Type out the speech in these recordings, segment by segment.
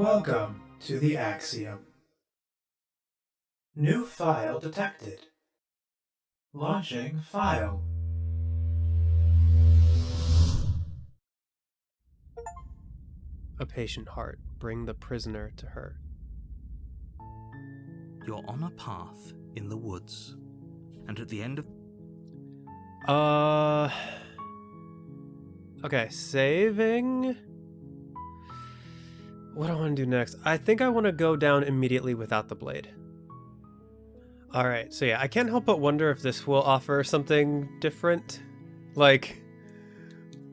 Welcome to the Axiom. New file detected. Launching file. A patient heart, bring the prisoner to her. You're on a path in the woods, and at the end of... Okay, saving. What do I want to do next? I think I want to go down immediately without the blade. Alright, so yeah, I can't help but wonder if this will offer something different. Like,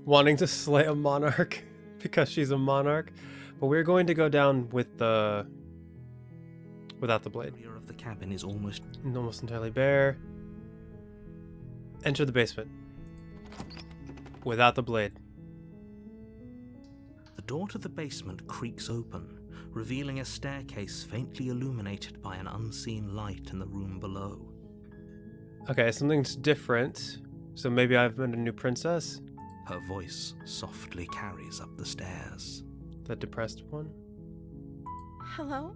wanting to slay a monarch because she's a monarch. But we're going to go down with the... without the blade. The area of the cabin is almost Entirely bare. Enter the basement. Without the blade. The door to the basement creaks open, revealing a staircase faintly illuminated by an unseen light in the room below. Okay, something's different. So maybe I've met a new princess? Her voice softly carries up the stairs. The depressed one? Hello?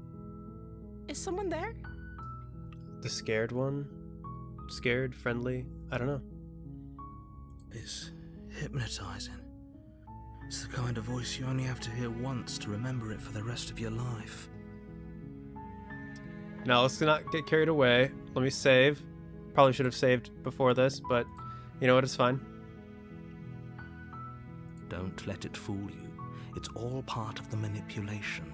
Is someone there? The scared one? Scared? Friendly? I don't know. It's hypnotizing. It's the kind of voice you only have to hear once to remember it for the rest of your life. Now, let's not get carried away. Let me save. Probably should have saved before this, but you know what? It's fine. Don't let it fool you. It's all part of the manipulation.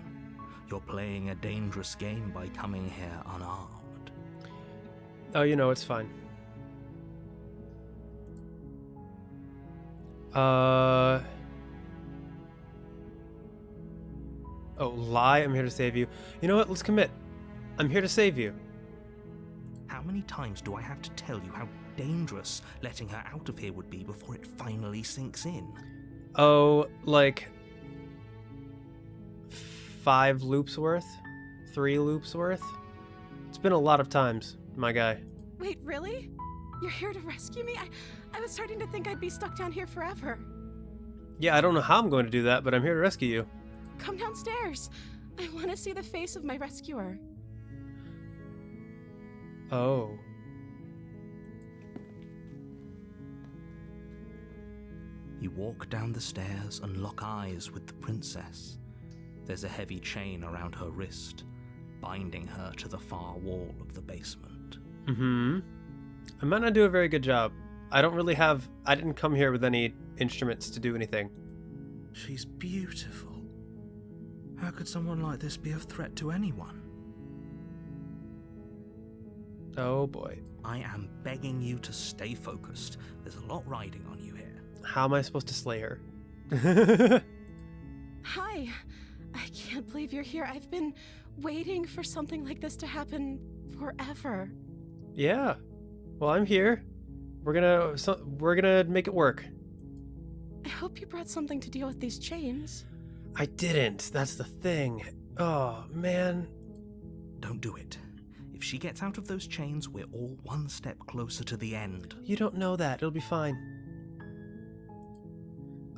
You're playing a dangerous game by coming here unarmed. Oh, you know, it's fine. Oh, lie, I'm here to save you. You know what? Let's commit. I'm here to save you. How many times do I have to tell you how dangerous letting her out of here would be before it finally sinks in? Oh, like 5 loops worth? 3 loops worth? It's been a lot of times, my guy. Wait, really? You're here to rescue me? I was starting to think I'd be stuck down here forever. Yeah, I don't know how I'm going to do that, but I'm here to rescue you. Come downstairs. I want to see the face of my rescuer. Oh. You walk down the stairs and lock eyes with the princess. There's a heavy chain around her wrist, binding her to the far wall of the basement. I might not do a very good job. I didn't come here with any instruments to do anything. She's beautiful. How could someone like this be of threat to anyone? Oh boy. I am begging you to stay focused. There's a lot riding on you here. How am I supposed to slay her? Hi. I can't believe you're here. I've been waiting for something like this to happen forever. Yeah. Well, I'm here. We're gonna make it work. I hope you brought something to deal with these chains. I didn't. That's the thing. Oh, man. Don't do it. If she gets out of those chains, we're all one step closer to the end. You don't know that. It'll be fine.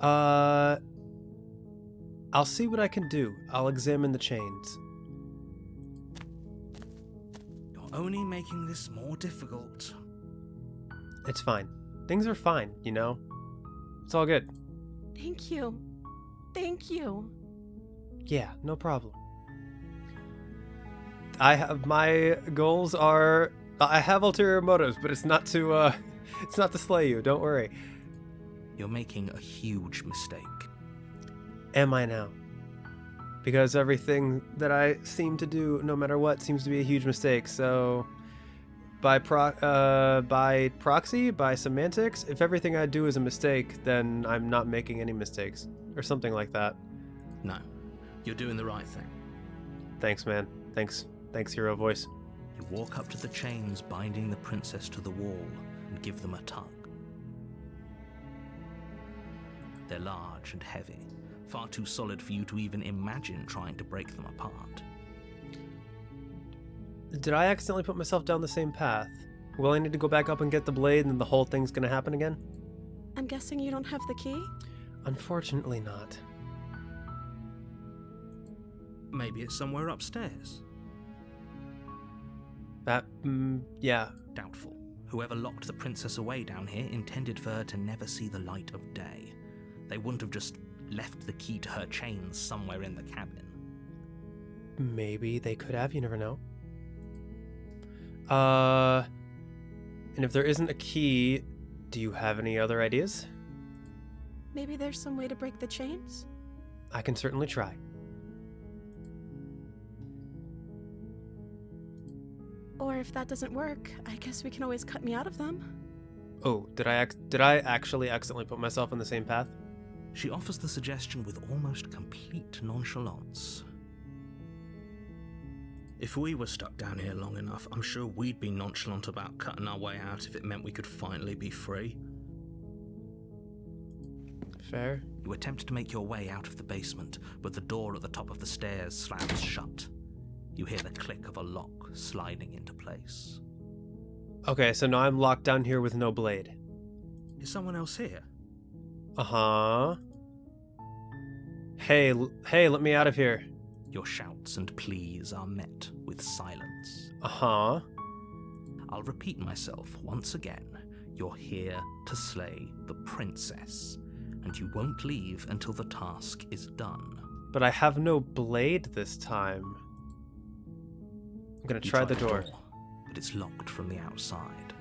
I'll see what I can do. I'll examine the chains. You're only making this more difficult. It's fine. Things are fine, you know? It's all good. Thank you. Thank you. Yeah, no problem. My goals are... I have ulterior motives, but it's not to slay you, don't worry. You're making a huge mistake. Am I now? Because everything that I seem to do, no matter what, seems to be a huge mistake, so... By proxy, by semantics, if everything I do is a mistake, then I'm not making any mistakes. Or something like that. No, you're doing the right thing. Thanks, man. Thanks, hero voice. You walk up to the chains binding the princess to the wall and give them a tug. They're large and heavy, far too solid for you to even imagine trying to break them apart. Did I accidentally put myself down the same path? Will I need to go back up and get the blade and then the whole thing's gonna happen again? I'm guessing you don't have the key? Unfortunately not. Maybe it's somewhere upstairs. That, yeah. Doubtful. Whoever locked the princess away down here intended for her to never see the light of day. They wouldn't have just left the key to her chains somewhere in the cabin. Maybe they could have, you never know. And if there isn't a key, do you have any other ideas? Maybe there's some way to break the chains? I can certainly try. Or if that doesn't work, I guess we can always cut me out of them. Oh, did I actually accidentally put myself on the same path? She offers the suggestion with almost complete nonchalance. If we were stuck down here long enough, I'm sure we'd be nonchalant about cutting our way out if it meant we could finally be free. Fair. You attempt to make your way out of the basement, but the door at the top of the stairs slams shut. You hear the click of a lock sliding into place. Okay, so now I'm locked down here with no blade. Is someone else here? Uh-huh. Hey, let me out of here. Your shouts and pleas are met with silence. Uh-huh. I'll repeat myself once again. You're here to slay the princess, and you won't leave until the task is done. But I have no blade this time. I'm gonna You try the door. But it's locked from the outside.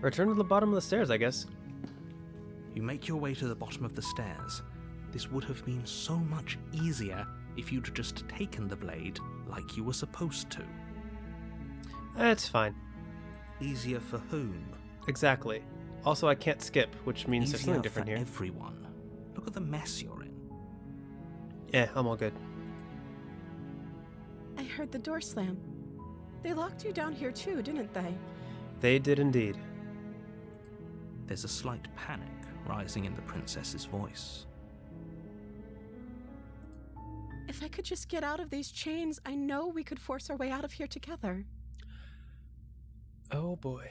Return to the bottom of the stairs, I guess. You make your way to the bottom of the stairs. This would have been so much easier if you'd just taken the blade like you were supposed to. It's fine. Easier for whom? Exactly. Also, I can't skip, which means there's Easier something different for here. everyone. Look at the mess you're in. Yeah, I'm all good. I heard the door slam. They locked you down here too, didn't they? They did indeed. There's a slight panic rising in the princess's voice. If I could just get out of these chains, I know we could force our way out of here together. Oh boy.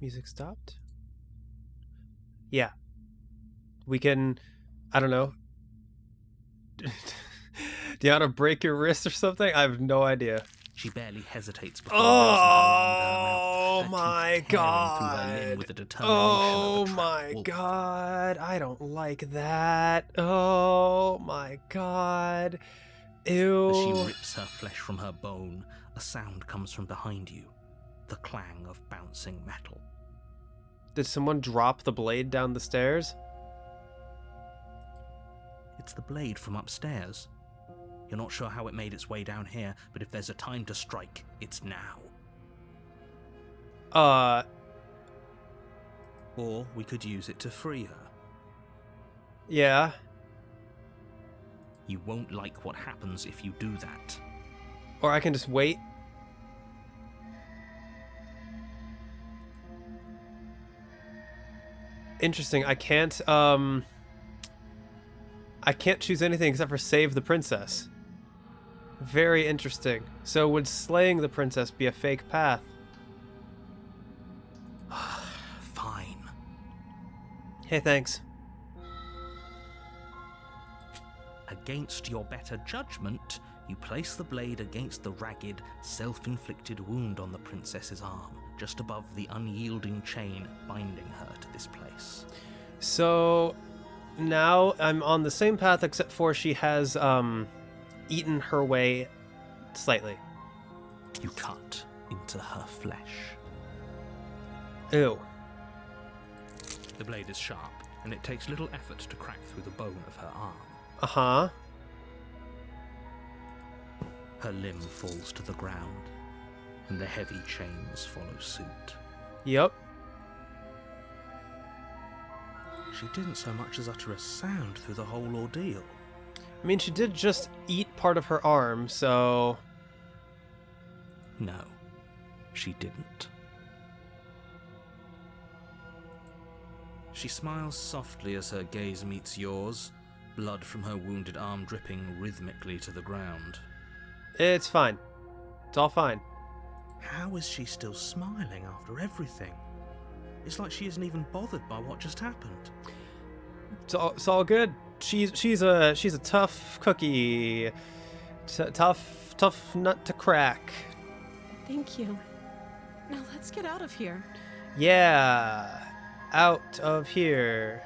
Music stopped? Yeah. We can, I don't know. Do you want to break your wrist or something? I have no idea. She barely hesitates before raising her Oh hand to her mouth, her my teeth tearing through her limb god. with the determination Oh of a trapped my wolf. god. I don't like that. Oh my god. Ew. As she rips her flesh from her bone, a sound comes from behind you, the clang of bouncing metal. Did someone drop the blade down the stairs? It's the blade from upstairs. You're not sure how it made its way down here, but if there's a time to strike, it's now. Or we could use it to free her. Yeah. You won't like what happens if you do that. Or I can just wait. Interesting. I can't choose anything except for save the princess. Very interesting. So would slaying the princess be a fake path? Fine. Hey, thanks. Against your better judgment, you place the blade against the ragged, self-inflicted wound on the princess's arm, just above the unyielding chain binding her to this place. So now I'm on the same path except for she has eaten her way slightly. You cut into her flesh. Ew. The blade is sharp, and it takes little effort to crack through the bone of her arm. Uh-huh. Her limb falls to the ground, and the heavy chains follow suit. Yep. She didn't so much as utter a sound through the whole ordeal. I mean, she did just eat part of her arm, so... No, she didn't. She smiles softly as her gaze meets yours, blood from her wounded arm dripping rhythmically to the ground. It's fine. It's all fine. How is she still smiling after everything? It's like she isn't even bothered by what just happened. It's all good. she's a tough cookie, tough nut to crack. Thank you. Now let's get out of here. Yeah, out of here.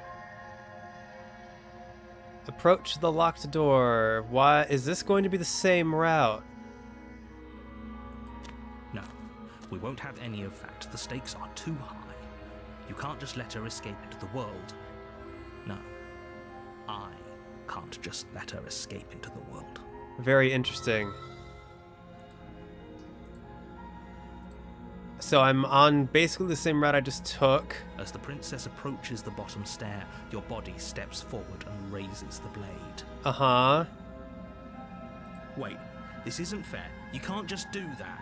Approach the locked door. Why is this going to be the same route? No, we won't have any of that. The stakes are too high. You can't just let her escape into the world. No, I can't just let her escape into the world. Very interesting. So I'm on basically the same route I just took. As the princess approaches the bottom stair, your body steps forward and raises the blade. Uh-huh. Wait, this isn't fair. You can't just do that.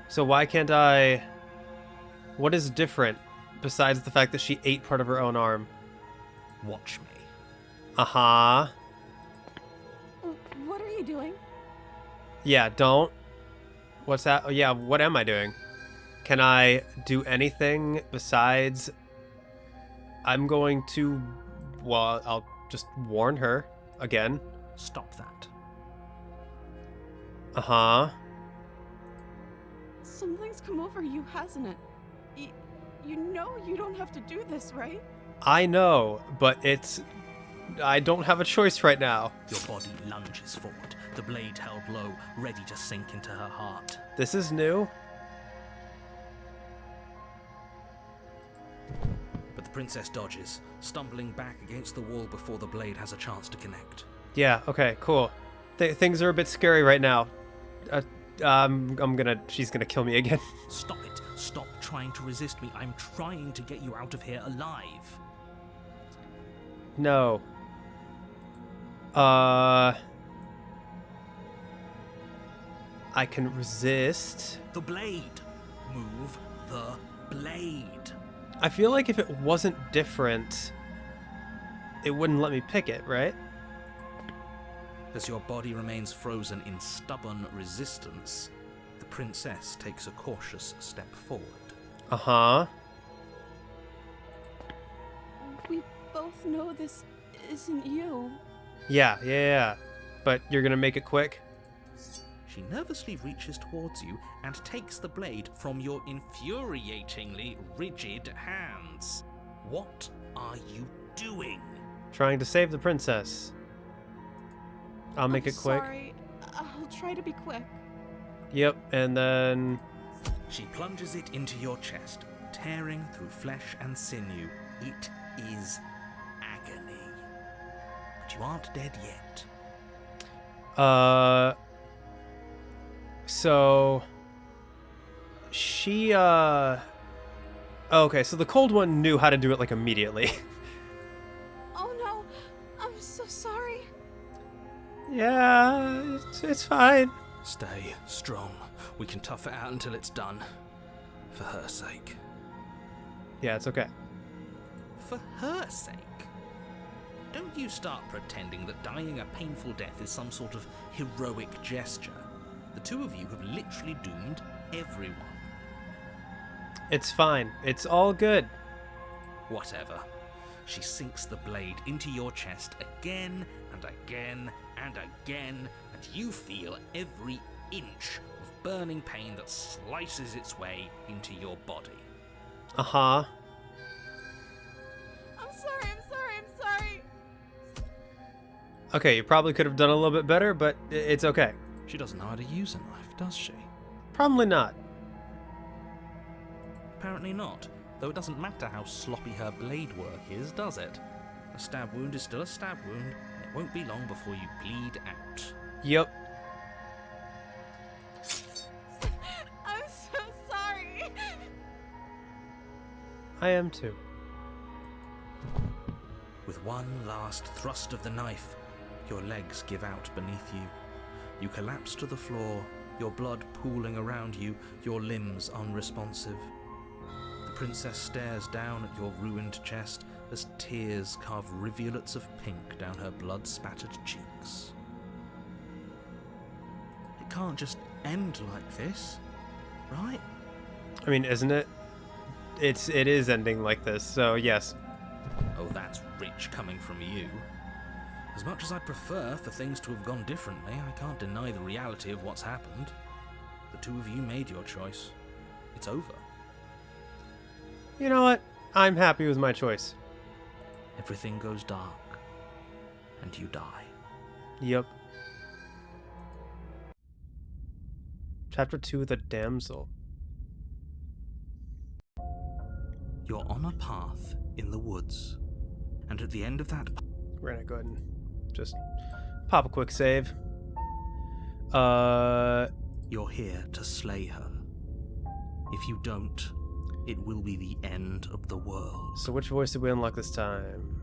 So why can't I... What is different besides the fact that she ate part of her own arm? Watch me. Uh-huh. What are you doing? Yeah, don't. What's that? Oh, yeah, what am I doing? Can I do anything besides... I'm going to... Well, I'll just warn her again. Stop that. Uh-huh. Something's come over you, hasn't it? You know you don't have to do this, right? I know, but it's... I don't have a choice right now. Your body lunges forward, the blade held low, ready to sink into her heart. This is new. But the princess dodges, stumbling back against the wall before the blade has a chance to connect. Yeah, okay, cool. Things are a bit scary right now. She's gonna kill me again. Stop it. Stop trying to resist me. I'm trying to get you out of here alive. No. I can resist. The blade. Move the blade. I feel like if it wasn't different, it wouldn't let me pick it, right? As your body remains frozen in stubborn resistance, the princess takes a cautious step forward. Uh-huh. We both know this isn't you. Yeah. But you're gonna make it quick? She nervously reaches towards you and takes the blade from your infuriatingly rigid hands. What are you doing? Trying to save the princess. I'll make I'm it quick. Sorry. I'll try to be quick. Yep, and then... She plunges it into your chest, tearing through flesh and sinew. It is agony. But you aren't dead yet. So... She, Okay, so the cold one knew how to do it, like, immediately. Oh no, I'm so sorry. Yeah, it's fine. Stay strong. We can tough it out until it's done. For her sake. Yeah, it's okay. For her sake? Don't you start pretending that dying a painful death is some sort of heroic gesture. The two of you have literally doomed everyone. It's fine. It's all good. Whatever. She sinks the blade into your chest again and again and again, and you feel every inch of burning pain that slices its way into your body. Uh-huh. I'm sorry. Okay, you probably could have done a little bit better, but it's okay. She doesn't know how to use a knife, does she? Probably not. Apparently not, though it doesn't matter how sloppy her blade work is, does it? A stab wound is still a stab wound, and it won't be long before you bleed out. Yep. I'm so sorry. I am too. With one last thrust of the knife, your legs give out beneath you. You collapse to the floor, your blood pooling around you, your limbs unresponsive. The princess stares down at your ruined chest as tears carve rivulets of pink down her blood-spattered cheeks. It can't just end like this, right? I mean, isn't it? It is ending like this, so yes. Oh, that's rich coming from you. As much as I'd prefer for things to have gone differently, I can't deny the reality of what's happened. The two of you made your choice. It's over. You know what? I'm happy with my choice. Everything goes dark, and you die. Yep. Chapter 2, The Damsel. You're on a path in the woods, and at the end of that We're gonna go ahead and just pop a quick save. you're here to slay her. If you don't, it will be the end of the world. So which voice did we unlock this time?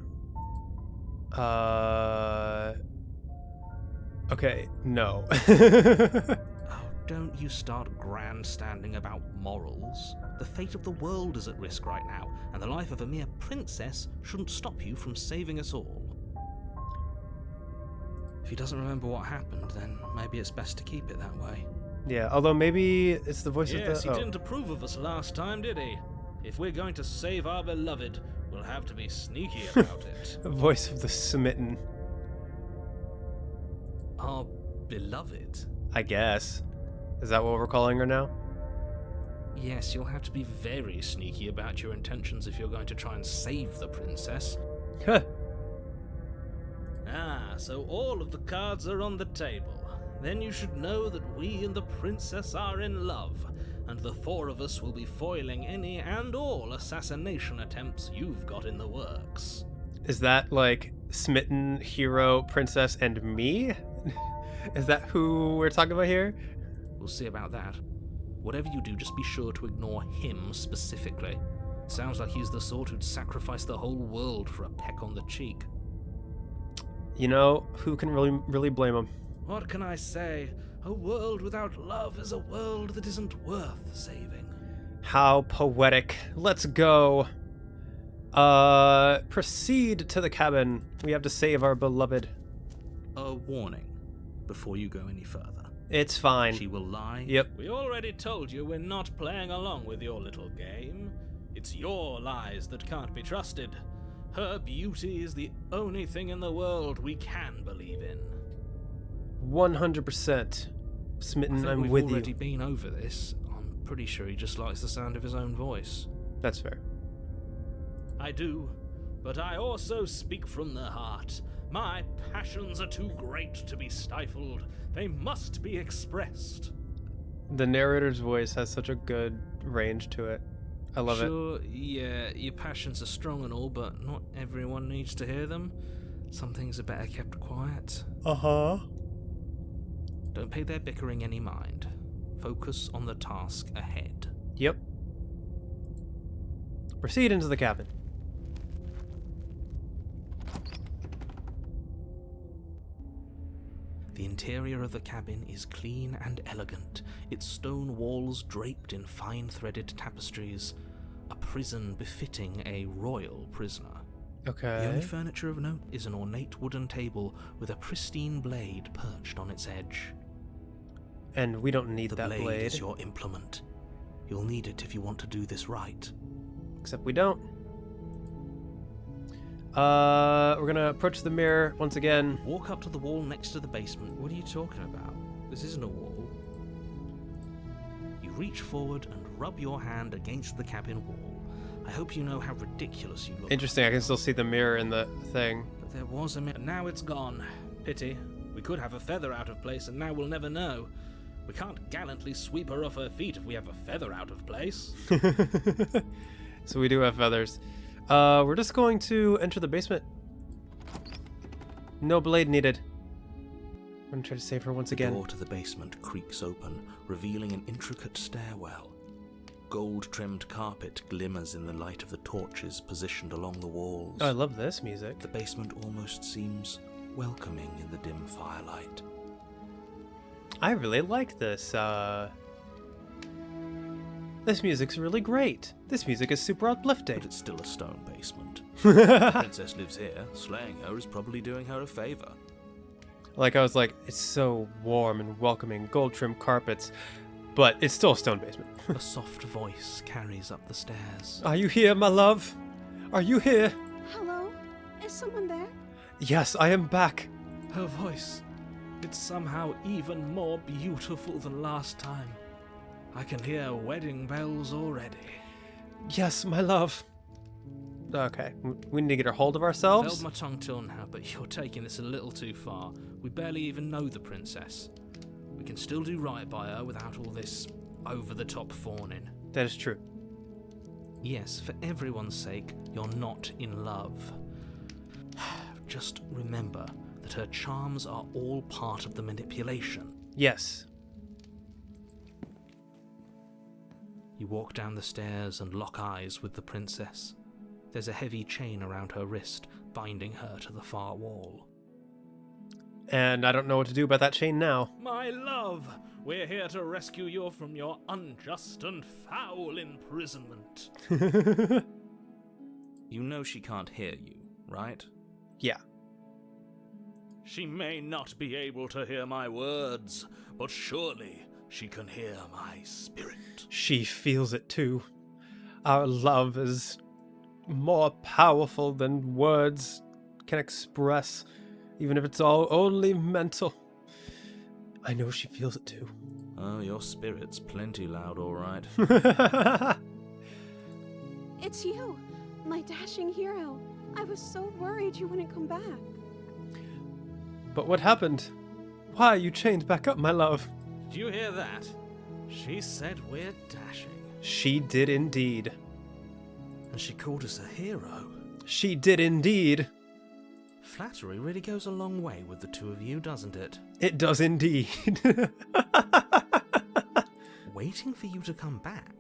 Okay, no. Oh, don't you start grandstanding about morals. The fate of the world is at risk right now, and the life of a mere princess shouldn't stop you from saving us all. If he doesn't remember what happened, then maybe it's best to keep it that way. Yeah, although maybe it's the voice Yes, of he the... didn't approve of us last time, did he? If we're going to save our beloved, we'll have to be sneaky about it. voice of the smitten, Our beloved? I guess. Is that what we're calling her now? Yes, you'll have to be very sneaky about your intentions if you're going to try and save the princess. Huh. Ah, so all of the cards are on the table. Then you should know that we and the princess are in love, and the four of us will be foiling any and all assassination attempts you've got in the works. Is that like smitten, hero, princess, and me? Is that who we're talking about here? We'll see about that. Whatever you do, just be sure to ignore him specifically. It sounds like he's the sort who'd sacrifice the whole world for a peck on the cheek. You know, who can really blame him? What can I say? A world without love is a world that isn't worth saving. How poetic. Let's go. Proceed to the cabin. We have to save our beloved. A warning before you go any further. It's fine. She will lie. Yep. We already told you we're not playing along with your little game. It's your lies that can't be trusted. Her beauty is the only thing in the world we can believe in. 100%. Smitten, I'm with We've already you. been over this. I'm pretty sure he just likes the sound of his own voice. That's fair. I do, but I also speak from the heart. My passions are too great to be stifled. They must be expressed. The narrator's voice has such a good range to it. I love it. Sure, yeah, your passions are strong and all, but not everyone needs to hear them. Some things are better kept quiet. Uh-huh. Don't pay their bickering any mind. Focus on the task ahead. Yep. Proceed into the cabin. The interior of the cabin is clean and elegant, its stone walls draped in fine-threaded tapestries, a prison befitting a royal prisoner. Okay. The only furniture of note is an ornate wooden table with a pristine blade perched on its edge. And we don't need The that blade blade. is your implement. You'll need it if you want to do this right. Except we don't. We're gonna approach the mirror once again. Walk up to the wall next to the basement. What are you talking about? This isn't a wall. You reach forward and rub your hand against the cabin wall. I hope you know how ridiculous you look. Interesting, I can still see the mirror in the thing. But there was a mirror. Now it's gone. Pity. We could have a feather out of place, and now we'll never know. We can't gallantly sweep her off her feet if we have a feather out of place. So we do have feathers. We're just going to enter the basement. No blade needed. I'm gonna try to save her once The again. door to the basement creaks open, revealing an intricate stairwell. Gold-trimmed carpet glimmers in the light of the torches positioned along the walls. Oh, I love this music. The basement almost seems welcoming in the dim firelight. I really like this. This music's really great. This music is super uplifting. But it's still a stone basement. The princess lives here. Slaying her is probably doing her a favor. Like, I was like, it's so warm and welcoming, gold-trimmed carpets, but it's still a stone basement. A soft voice carries up the stairs. Are you here, my love? Are you here? Hello? someone there? Yes, I am back. Her voice, it's somehow even more beautiful than last time. I can hear wedding bells already. Yes, my love. Okay, we need to get a hold of ourselves. I've held my tongue till now, but you're taking this a little too far. We barely even know the princess. We can still do right by her without all this over-the-top fawning. That is true. Yes, for everyone's sake, you're not in love. Just remember that her charms are all part of the manipulation. Yes. You walk down the stairs and lock eyes with the princess. There's a heavy chain around her wrist, binding her to the far wall. And I don't know what to do about that chain now. My love, we're here to rescue you from your unjust and foul imprisonment. You know she can't hear you, right? Yeah. She may not be able to hear my words, but surely she can hear my spirit. She feels it too. Our love is more powerful than words can express, even if it's all only mental. I know she feels it too. Oh, your spirit's plenty loud, all right. It's you, my dashing hero. I was so worried you wouldn't come back. But what happened? Why are you chained back up, my love? Did you hear that? She said we're dashing. She did indeed. And she called us a hero. She did indeed. Flattery really goes a long way with the two of you, doesn't it? It does indeed. Waiting for you to come back.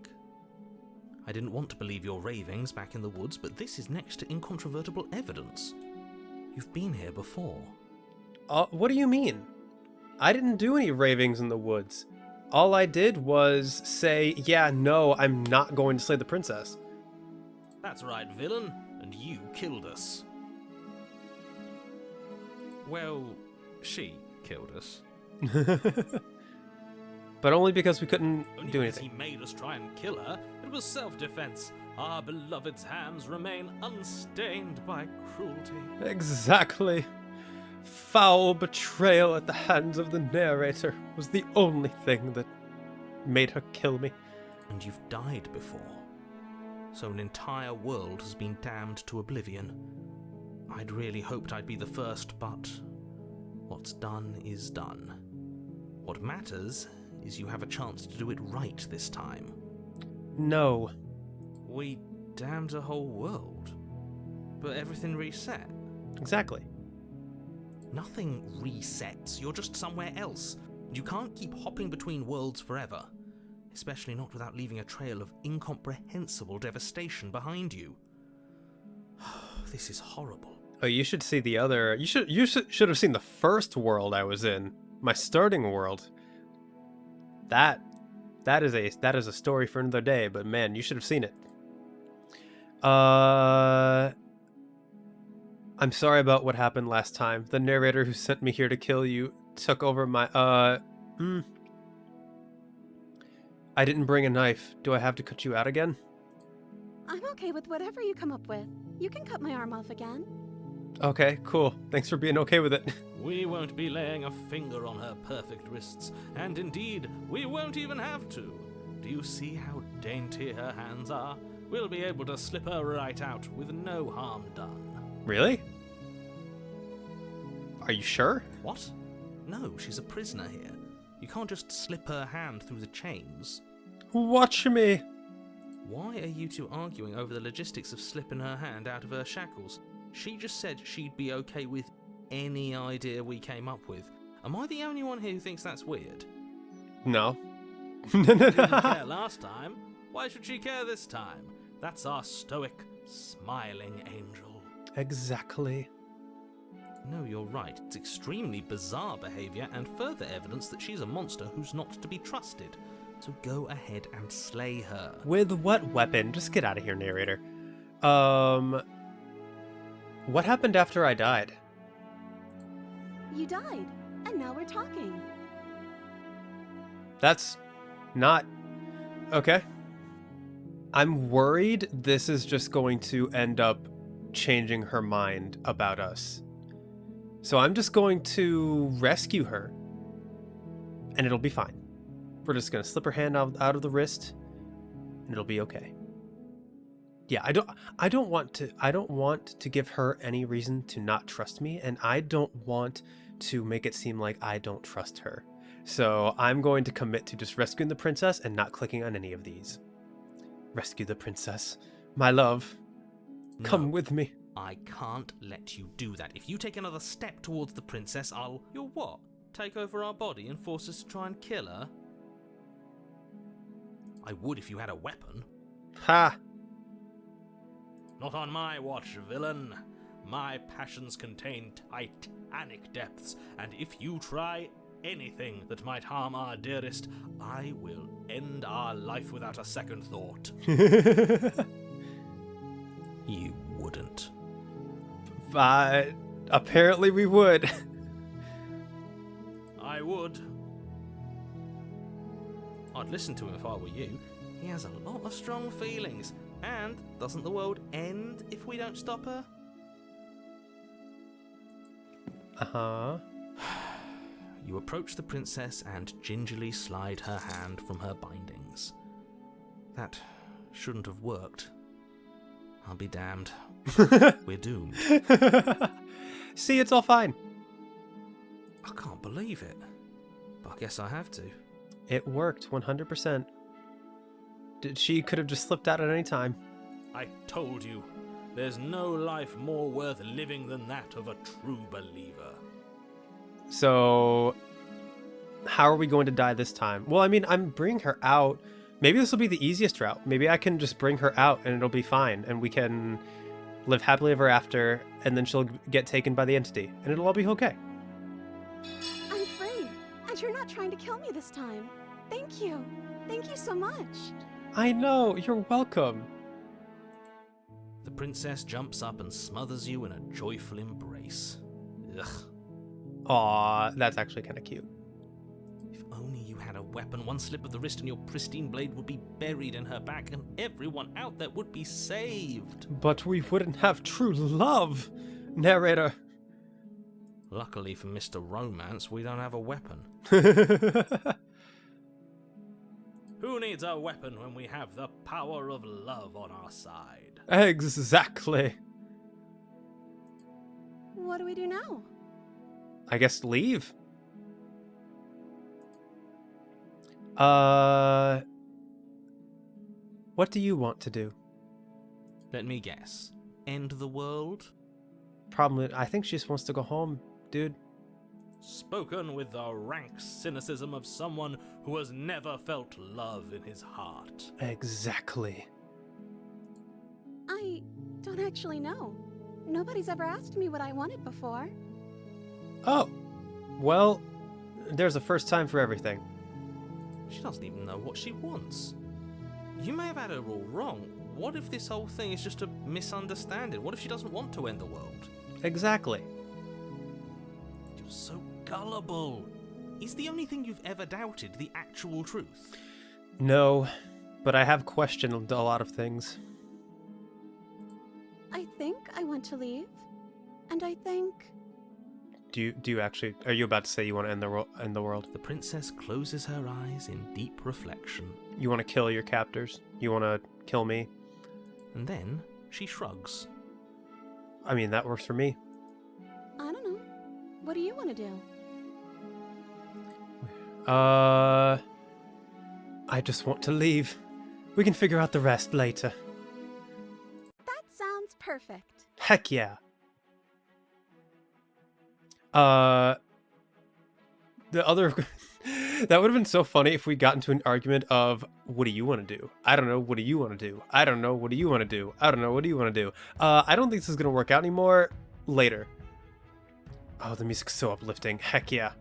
I didn't want to believe your ravings back in the woods, but this is next to incontrovertible evidence. You've been here before. What do you mean? I didn't do any ravings in the woods. All I did was say, yeah, no, I'm not going to slay the princess. That's right, villain, and you killed us. Well, she killed us. But only because we couldn't Only do because anything. he made us try and kill her. It was self-defense. Our beloved's hands remain unstained by cruelty. Exactly. Foul betrayal at the hands of the narrator was the only thing that made her kill me. And you've died before. So an entire world has been damned to oblivion. I'd really hoped I'd be the first, but what's done is done. What matters is you have a chance to do it right this time. No. We damned a whole world, but everything reset. Exactly. Nothing resets, you're just somewhere else. You can't keep hopping between worlds forever, especially not without leaving a trail of incomprehensible devastation behind you. This is horrible. Oh, you should see the other. You should have seen the first world I was in. My starting world. That is a story for another day, but man, you should have seen it. I'm sorry about what happened last time. The narrator who sent me here to kill you took over my I didn't bring a knife. Do I have to cut you out again? I'm okay with whatever you come up with. You can cut my arm off again. Okay, cool. Thanks for being okay with it. We won't be laying a finger on her perfect wrists, and indeed, we won't even have to. Do you see how dainty her hands are? We'll be able to slip her right out with no harm done. Really? Are you sure? What? No, she's a prisoner here. You can't just slip her hand through the chains. Watch me. Why are you two arguing over the logistics of slipping her hand out of her shackles? She just said she'd be okay with any idea we came up with. Am I the only one here who thinks that's weird? No. Didn't care last time. Why should she care this time? That's our stoic, smiling angel. Exactly. No, you're right. It's extremely bizarre behavior and further evidence that she's a monster who's not to be trusted. So go ahead and slay her. With what weapon? Just get out of here, narrator. What happened after I died? You died, and now we're talking. That's not... Okay. I'm worried this is just going to end up changing her mind about us. So I'm just going to rescue her, and it'll be fine. We're just gonna slip her hand out of the wrist, and it'll be okay. Yeah, I don't want to give her any reason to not trust me, and I don't want to make it seem like I don't trust her. So I'm going to commit to just rescuing the princess and not clicking on any of these. Rescue the princess. My love, come with me. I can't let you do that. If you take another step towards the princess, You'll what? Take over our body and force us to try and kill her? I would if you had a weapon. Ha! Not on my watch, villain. My passions contain titanic depths, and if you try anything that might harm our dearest, I will end our life without a second thought. You wouldn't. Apparently we would. I would. I'd listen to him if I were you. He has a lot of strong feelings. And doesn't the world end if we don't stop her? Uh-huh. You approach the princess and gingerly slide her hand from her bindings. That shouldn't have worked. I'll be damned. We're doomed. See, it's all fine. I can't believe it. But I guess I have to. It worked 100%. She could have just slipped out at any time. I told you, there's no life more worth living than that of a true believer. So, how are we going to die this time? Well, I mean, I'm bringing her out. Maybe this will be the easiest route. Maybe I can just bring her out and it'll be fine. And we can live happily ever after. And then she'll get taken by the entity. And it'll all be okay. I'm free, and you're not trying to kill me this time. Thank you. Thank you so much. I know. You're welcome. The princess jumps up and smothers you in a joyful embrace. Ugh. Aw, that's actually kind of cute. If only you had a weapon, one slip of the wrist and your pristine blade would be buried in her back and everyone out there would be saved. But we wouldn't have true love, narrator. Luckily for Mr. Romance, we don't have a weapon. Who needs a weapon when we have the power of love on our side? Exactly. What do we do now? I guess leave. What do you want to do? Let me guess. End the world? Problem, I think she just wants to go home, dude. Spoken with the rank cynicism of someone who has never felt love in his heart. Exactly. I don't actually know. Nobody's ever asked me what I wanted before. Oh, well, there's a first time for everything. She doesn't even know what she wants. You may have had her all wrong. What if this whole thing is just a misunderstanding? What if she doesn't want to end the world? Exactly. You're so gullible. Is the only thing you've ever doubted the actual truth? No, but I have questioned a lot of things. I think I want to leave. And I think... Do you actually, are you about to say you want to end the world? The princess closes her eyes in deep reflection. You want to kill your captors? You want to kill me? And then she shrugs. I mean, that works for me. I don't know. What do you want to do? I just want to leave. We can figure out the rest later. That sounds perfect. Heck yeah. The other that would have been so funny if we got into an argument of what do you want to do? I don't know. What do you want to do? I don't know. What do you want to do? I don't know. What do you want to do? I don't think this is gonna work out anymore. Later. Oh, the music's so uplifting. Heck yeah.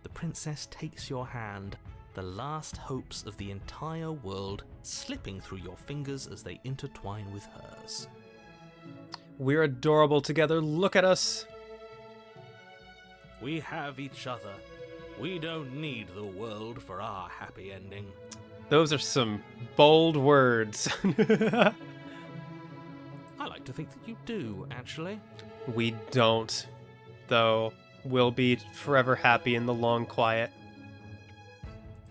The princess takes your hand, the last hopes of the entire world slipping through your fingers as they intertwine with hers. We're adorable together. Look at us. We have each other. We don't need the world for our happy ending. Those are some bold words. I like like to think that you do, actually. We don't, though. We'll be forever happy in the long quiet.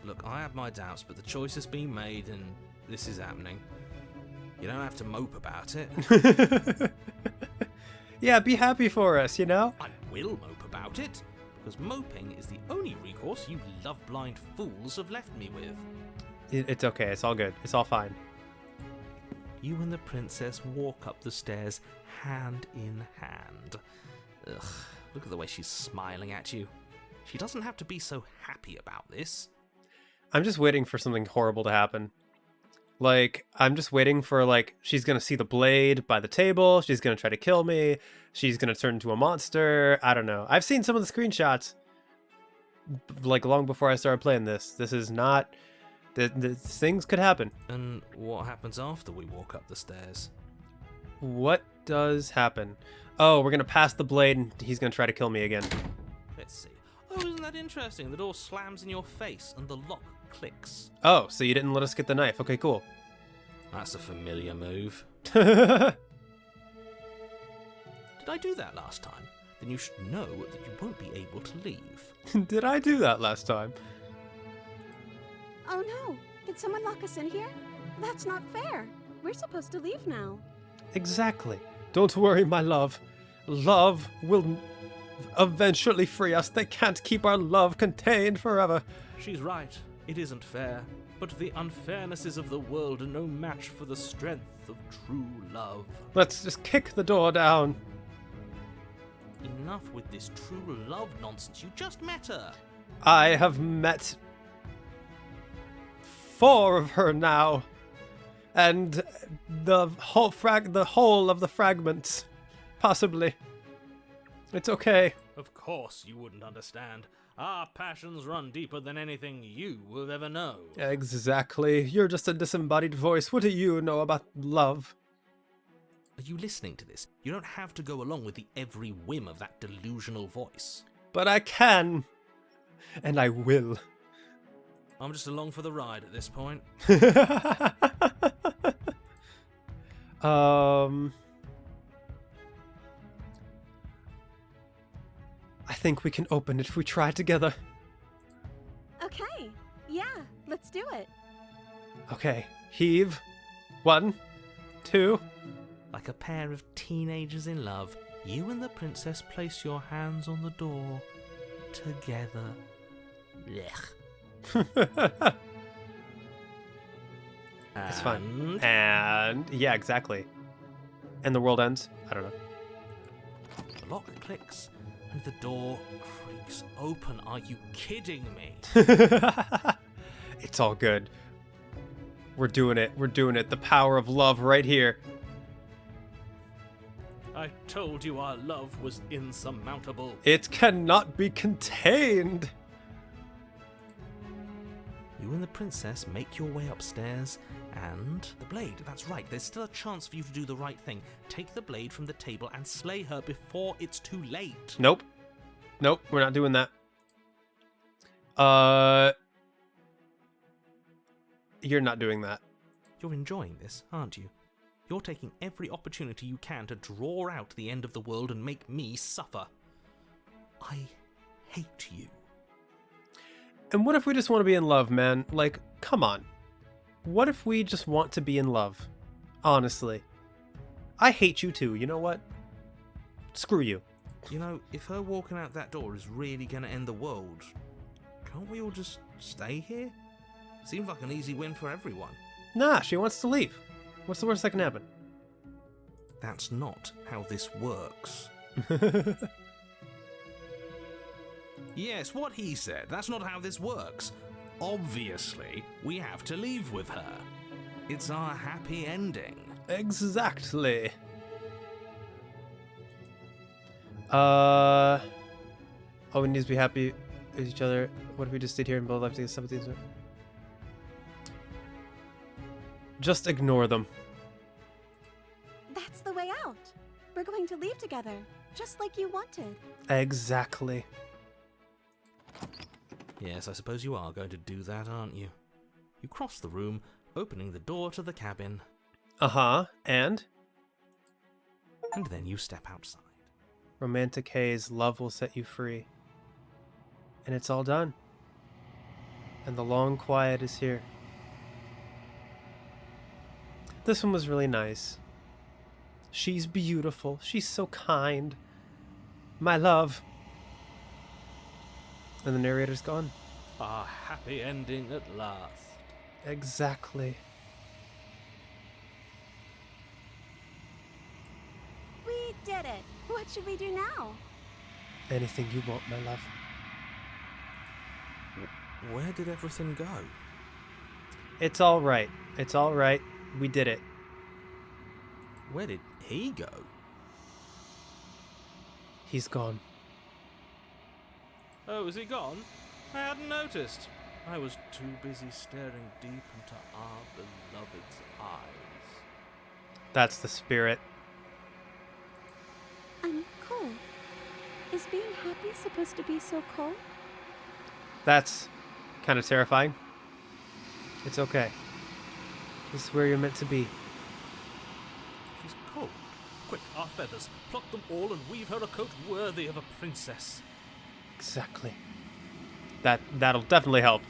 Look, I have my doubts, but the choice has been made and this is happening. You don't have to mope about it. Yeah, be happy for us, you know? I will mope about it, because moping is the only recourse you love-blind fools have left me with. It's okay, it's all good. It's all fine. You and the princess walk up the stairs hand in hand. Ugh, look at the way she's smiling at you. She doesn't have to be so happy about this. I'm just waiting for something horrible to happen. Like, I'm just waiting for, like, she's gonna see the blade by the table, she's gonna try to kill me, she's gonna turn into a monster, I don't know. I've seen some of the screenshots, like, long before I started playing this. This is not... The things could happen. And what happens after we walk up the stairs? What does happen? Oh, we're gonna pass the blade and he's gonna try to kill me again. Let's see. Oh, isn't that interesting? The door slams in your face and the lock clicks. Oh, so you didn't let us get the knife. Okay, cool. That's a familiar move. Did Did I do that last time? Then you should know that you won't be able to leave. I do that last time? Oh no! Did someone lock us in here? That's not fair. We're supposed to leave now. Exactly. Don't worry, my love. Love will eventually free us. They can't keep our love contained forever. She's right. It isn't fair. But the unfairnesses of the world are no match for the strength of true love. Let's just kick the door down. Enough with this true love nonsense. You just met her. I have met 4 of her now. And the whole of the fragments. Possibly. It's okay. Of course you wouldn't understand. Our passions run deeper than anything you will ever know. Exactly. You're just a disembodied voice. What do you know about love? Are you listening to this? You don't have to go along with the every whim of that delusional voice. But I can. And I will. I'm just along for the ride at this point. I think we can open it if we try together. Okay. Yeah, let's do it. Okay, heave. 1, 2. Like a pair of teenagers in love, you and the princess place your hands on the door. Together. Blech. It's fun. And yeah, exactly. And the world ends. I don't know. The lock clicks and the door creaks open. Are you kidding me? It's all good. We're doing it. We're doing it. The power of love right here. I told you our love was insurmountable. It cannot be contained. You and the princess make your way upstairs, and the blade, that's right, there's still a chance for you to do the right thing. Take the blade from the table and slay her before it's too late. Nope. Nope, we're not doing that. You're not doing that. You're enjoying this, aren't you? You're taking every opportunity you can to draw out the end of the world and make me suffer. I hate you. And what if we just want to be in love, man? Like, come on. What if we just want to be in love? Honestly. I hate you too, you know what? Screw you. You know, if her walking out that door is really going to end the world, can't we all just stay here? Seems like an easy win for everyone. Nah, she wants to leave. What's the worst that can happen? That's not how this works. Yes, what he said. That's not how this works. Obviously, we have to leave with her. It's our happy ending. Exactly. Oh, we need to be happy with each other. What if we just stayed here and build life together? Just ignore them. That's the way out. We're going to leave together, just like you wanted. Exactly. Yes, I suppose you are going to do that, aren't you? You cross the room, opening the door to the cabin. Uh-huh, and? and then you step outside. Romantic haze, love will set you free. And it's all done. And the long quiet is here. This one was really nice. She's beautiful. She's so kind. My love. And the narrator's gone. A happy ending at last. Exactly. We did it. What should we do now? Anything you want, my love. Where did everything go? It's all right. It's all right. We did it. Where did he go? He's gone. Oh, is he gone? I hadn't noticed. I was too busy staring deep into our beloved's eyes. That's the spirit. I'm cold. Is being happy supposed to be so cold? That's kind of terrifying. It's okay. This is where you're meant to be. She's cold. Quick, our feathers. Pluck them all and weave her a coat worthy of a princess. Exactly. That'll definitely help.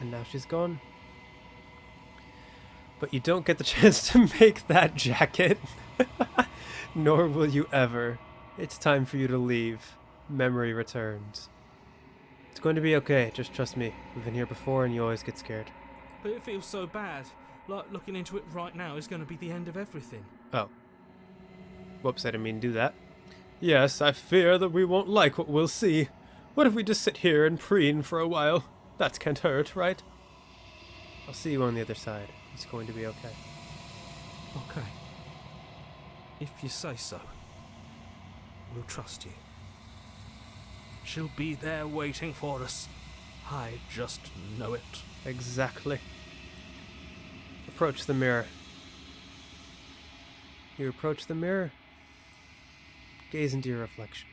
And now she's gone. But you don't get the chance to make that jacket. Nor will you ever. It's time for you to leave. Memory returns. It's going to be okay, just trust me. We've been here before and you always get scared. But it feels so bad. Like looking into it right now is going to be the end of everything. Oh. Whoops, I didn't mean to do that. Yes, I fear that we won't like what we'll see. What if we just sit here and preen for a while? That can't hurt, right? I'll see you on the other side. It's going to be okay. Okay. If you say so. We'll trust you. She'll be there waiting for us. I just know it. Exactly. Approach the mirror. You approach the mirror. Gaze into your reflection.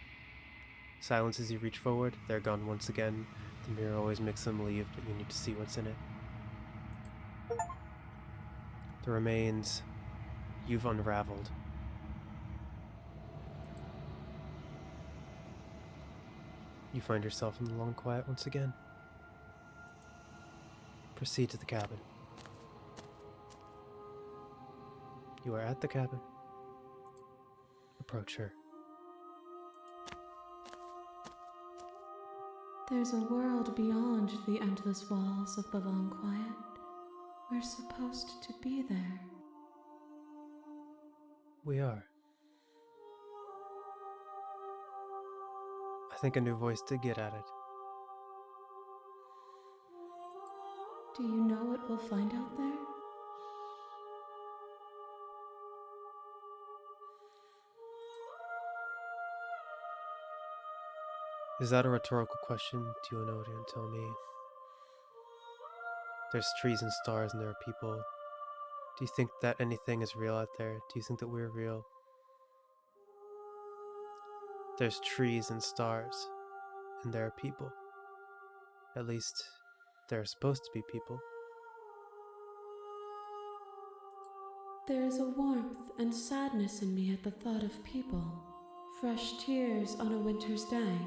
Silence as you reach forward. They're gone once again. The mirror always makes them leave, but you need to see what's in it. The remains you've unraveled. You find yourself in the long quiet once again. Proceed to the cabin. You are at the cabin. Approach her. There's a world beyond the endless walls of the long quiet. We're supposed to be there. We are. I think a new voice did get at it. Do you know what we'll find out there? Is that a rhetorical question? Do you know what you're going to tell me? There's trees and stars and there are people. Do you think that anything is real out there? Do you think that we're real? There's trees and stars and there are people. At least, there are supposed to be people. There is a warmth and sadness in me at the thought of people. Fresh tears on a winter's day.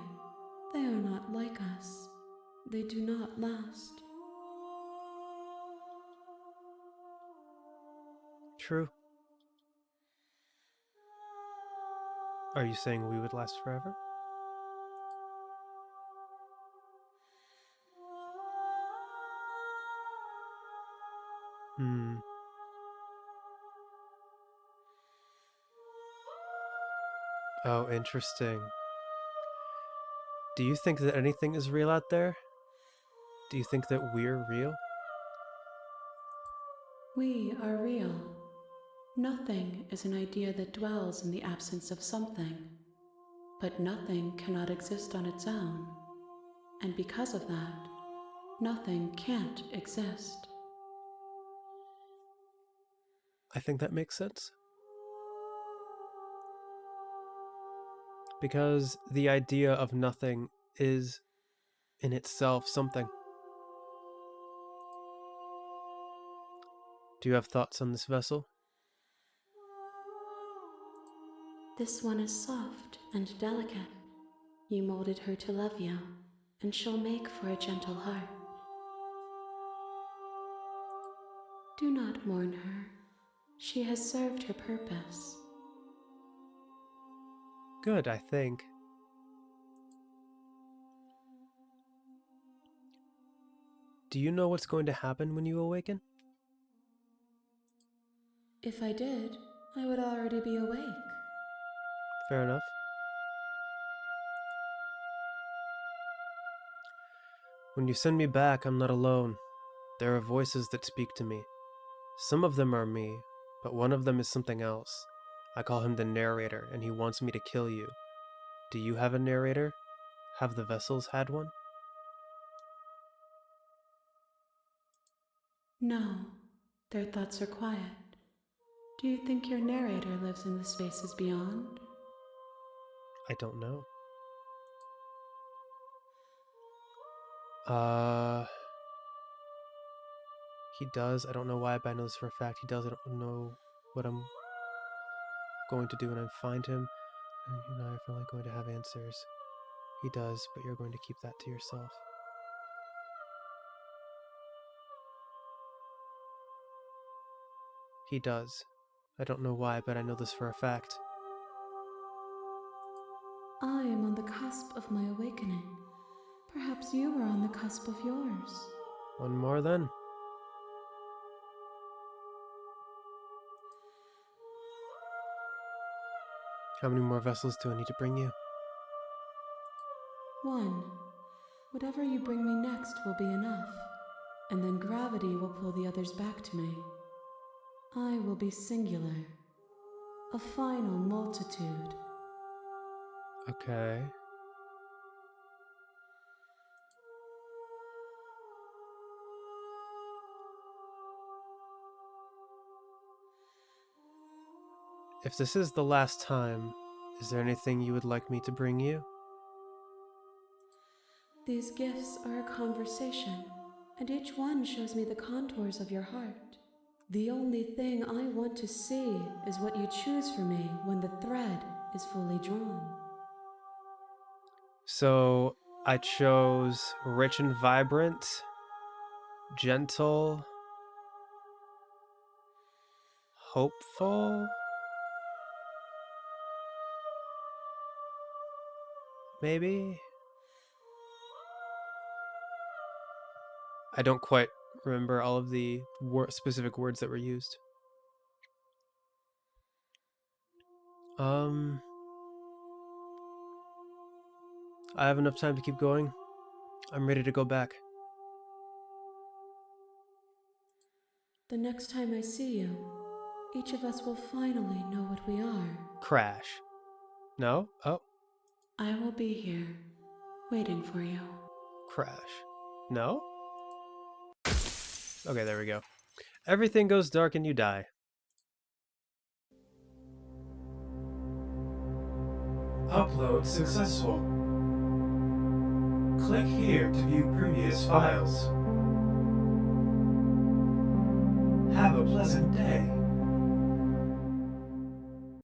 They are not like us. They do not last. True. Are you saying we would last forever? Oh, interesting. Do you think that anything is real out there? Do you think that we're real? We are real. Nothing is an idea that dwells in the absence of something. But nothing cannot exist on its own. And because of that, nothing can't exist. I think that makes sense. Because the idea of nothing is in itself something. Do you have thoughts on this vessel? This one is soft and delicate. You molded her to love you, and she'll make for a gentle heart. Do not mourn her. She has served her purpose. Good, I think. Do you know what's going to happen when you awaken? If I did, I would already be awake. Fair enough. When you send me back, I'm not alone. There are voices that speak to me. Some of them are me, but one of them is something else. I call him the narrator, and he wants me to kill you. Do you have a narrator? Have the vessels had one? No, their thoughts are quiet. Do you think your narrator lives in the spaces beyond? I don't know. He does. I don't know why, but I know this for a fact. He does. I don't know what I'm going to do when I find him. And you and I are finally going to have answers. He does, but you're going to keep that to yourself. He does. I don't know why, but I know this for a fact. I am on the cusp of my awakening. Perhaps you are on the cusp of yours. One more then. How many more vessels do I need to bring you? One. Whatever you bring me next will be enough, and then gravity will pull the others back to me. I will be singular. A final multitude. Okay. If this is the last time, is there anything you would like me to bring you? These gifts are a conversation, and each one shows me the contours of your heart. The only thing I want to see is what you choose for me when the thread is fully drawn. So, I chose rich and vibrant, gentle, hopeful, maybe? I don't quite remember all of the specific words that were used. I have enough time to keep going. I'm ready to go back. The next time I see you, each of us will finally know what we are. Crash. No? Oh, I will be here, waiting for you. crash. No? Okay, there we go. Everything goes dark and you die. Upload successful. Click here to view previous files. Have a pleasant day.